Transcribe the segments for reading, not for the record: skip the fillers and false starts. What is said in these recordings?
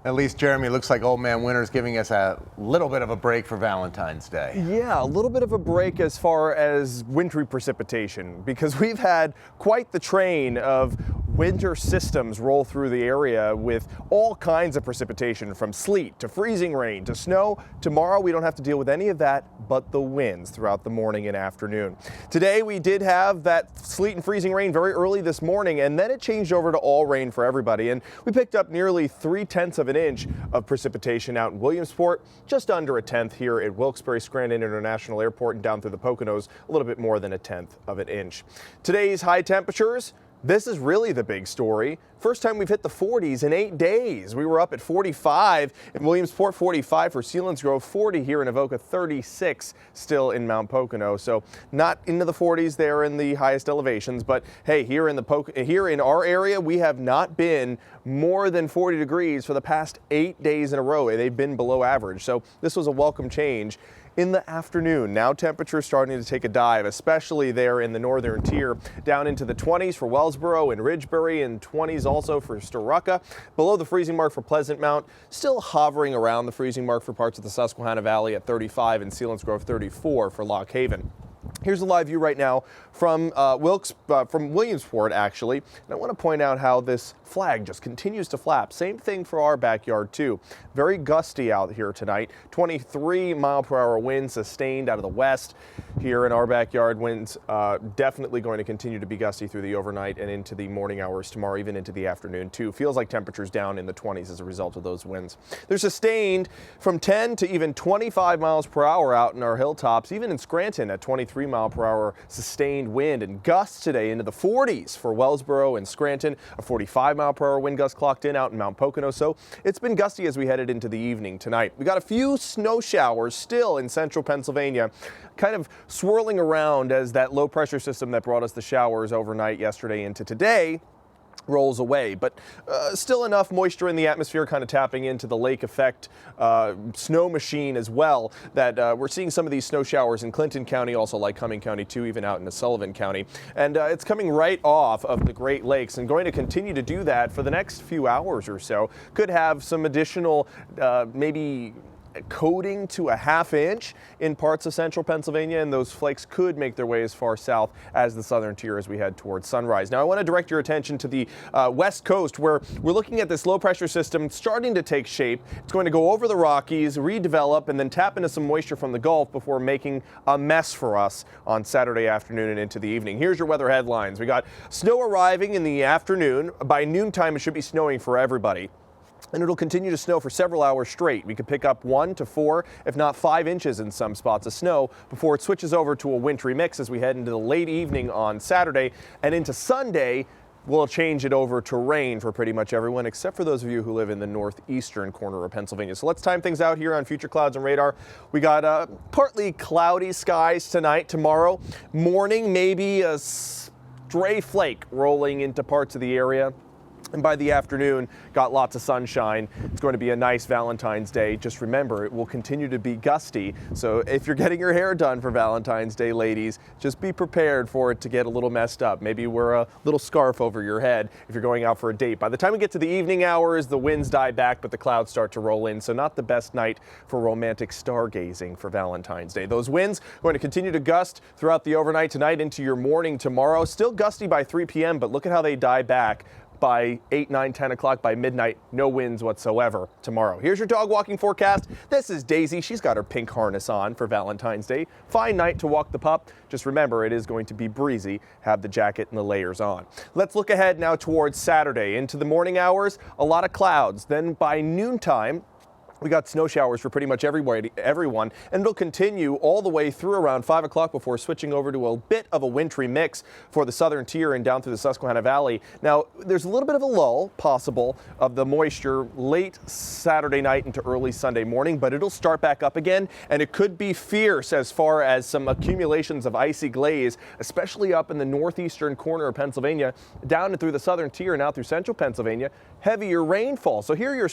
At least, Jeremy, looks like Old Man Winter's giving us a little bit of a break for Valentine's Day. Yeah, a little bit of a break as far as wintry precipitation, because we've had quite the train of winter systems roll through the area with all kinds of precipitation, from sleet to freezing rain to snow. Tomorrow we don't have to deal with any of that but the winds throughout the morning and afternoon. Today we did have that sleet and freezing rain very early this morning, and then it changed over to all rain for everybody, and we picked up nearly 3/10 of an inch of precipitation out in Williamsport, just under a tenth here at Wilkes-Barre-Scranton International Airport, and down through the Poconos, a little bit more than a tenth of an inch. Today's high temperatures, this is really the big story. First time we've hit the 40s in 8 days. We were up at 45 in Williamsport, 45 for Selinsgrove, 40 here in Avoca, 36 still in Mount Pocono. So not into the 40s there in the highest elevations, but hey, here in our area, we have not been more than 40 degrees for the past 8 days in a row. They've been below average. So this was a welcome change. In the afternoon, now temperatures starting to take a dive, especially there in the northern tier, down into the 20s for Wellsboro and Ridgebury, and 20s also for Storuca. Below the freezing mark for Pleasant Mount, still hovering around the freezing mark for parts of the Susquehanna Valley at 35, and Selinsgrove 34 for Lock Haven. Here's a live view right now from Williamsport, actually. And I want to point out how this flag just continues to flap. Same thing for our backyard, too. Very gusty out here tonight. 23-mile-per-hour winds sustained out of the west. Here in our backyard, winds definitely going to continue to be gusty through the overnight and into the morning hours tomorrow, even into the afternoon, too. Feels like temperatures down in the 20s as a result of those winds. They're sustained from 10 to even 25 miles per hour out in our hilltops, even in Scranton at 23-mile-per-hour sustained wind, and gusts today into the 40s for Wellsboro and Scranton. A 45-mile-per-hour wind gust clocked in out in Mount Pocono, so it's been gusty as we headed into the evening tonight. We got a few snow showers still in central Pennsylvania, kind of swirling around as that low pressure system that brought us the showers overnight yesterday into today rolls away, but still enough moisture in the atmosphere kind of tapping into the lake effect snow machine as well, that we're seeing some of these snow showers in Clinton County, also Lycoming County too, even out into Sullivan County, and it's coming right off of the Great Lakes and going to continue to do that for the next few hours or so. Could have some additional maybe coating to a ½ inch in parts of central Pennsylvania, and those flakes could make their way as far south as the southern tier as we head towards sunrise. Now I want to direct your attention to the west coast, where we're looking at this low pressure system starting to take shape. It's going to go over the Rockies, redevelop, and then tap into some moisture from the Gulf before making a mess for us on Saturday afternoon and into the evening. Here's your weather headlines. We got snow arriving in the afternoon. By noontime, it should be snowing for everybody, and it'll continue to snow for several hours straight. We could pick up 1 to 4, if not 5 inches in some spots of snow before it switches over to a wintry mix as we head into the late evening on Saturday, and into Sunday. We'll change it over to rain for pretty much everyone, except for those of you who live in the northeastern corner of Pennsylvania. So let's time things out here on Future Clouds and Radar. We got partly cloudy skies tonight. Tomorrow morning, maybe a stray flake rolling into parts of the area. And by the afternoon, got lots of sunshine. It's going to be a nice Valentine's Day. Just remember, it will continue to be gusty. So if you're getting your hair done for Valentine's Day, ladies, just be prepared for it to get a little messed up. Maybe wear a little scarf over your head if you're going out for a date. By the time we get to the evening hours, the winds die back, but the clouds start to roll in. So not the best night for romantic stargazing for Valentine's Day. Those winds going to continue to gust throughout the overnight tonight into your morning tomorrow. Still gusty by 3 p.m., but look at how they die back. By 8, 9, 10 o'clock, by midnight, no winds whatsoever tomorrow. Here's your dog walking forecast. This is Daisy. She's got her pink harness on for Valentine's Day. Fine night to walk the pup. Just remember, it is going to be breezy. Have the jacket and the layers on. Let's look ahead now towards Saturday. Into the morning hours, a lot of clouds. Then by noontime, we got snow showers for pretty much everyone, and it'll continue all the way through around 5 o'clock before switching over to a bit of a wintry mix for the southern tier and down through the Susquehanna Valley. Now, there's a little bit of a lull possible of the moisture late Saturday night into early Sunday morning, but it'll start back up again, and it could be fierce as far as some accumulations of icy glaze, especially up in the northeastern corner of Pennsylvania, down and through the southern tier and out through central Pennsylvania. Heavier rainfall. So here are your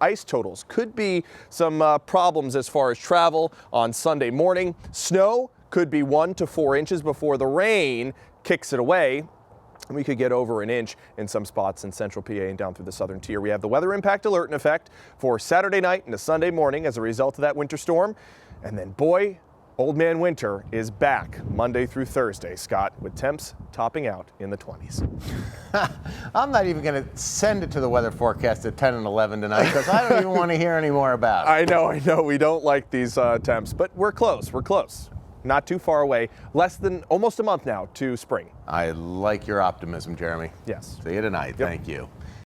ice totals. Could be some problems as far as travel on Sunday morning. Snow could be 1 to 4 inches before the rain kicks it away. We could get over an inch in some spots in central PA and down through the southern tier. We have the weather impact alert in effect for Saturday night into Sunday morning as a result of that winter storm. And then, boy, Old Man Winter is back Monday through Thursday, Scott, with temps topping out in the 20s. I'm not even going to send it to the weather forecast at 10 and 11 tonight because I don't even want to hear any more about it. I know. We don't like these temps, but we're close. We're close. Not too far away. Less than almost a month now to spring. I like your optimism, Jeremy. Yes. See you tonight. Yep. Thank you.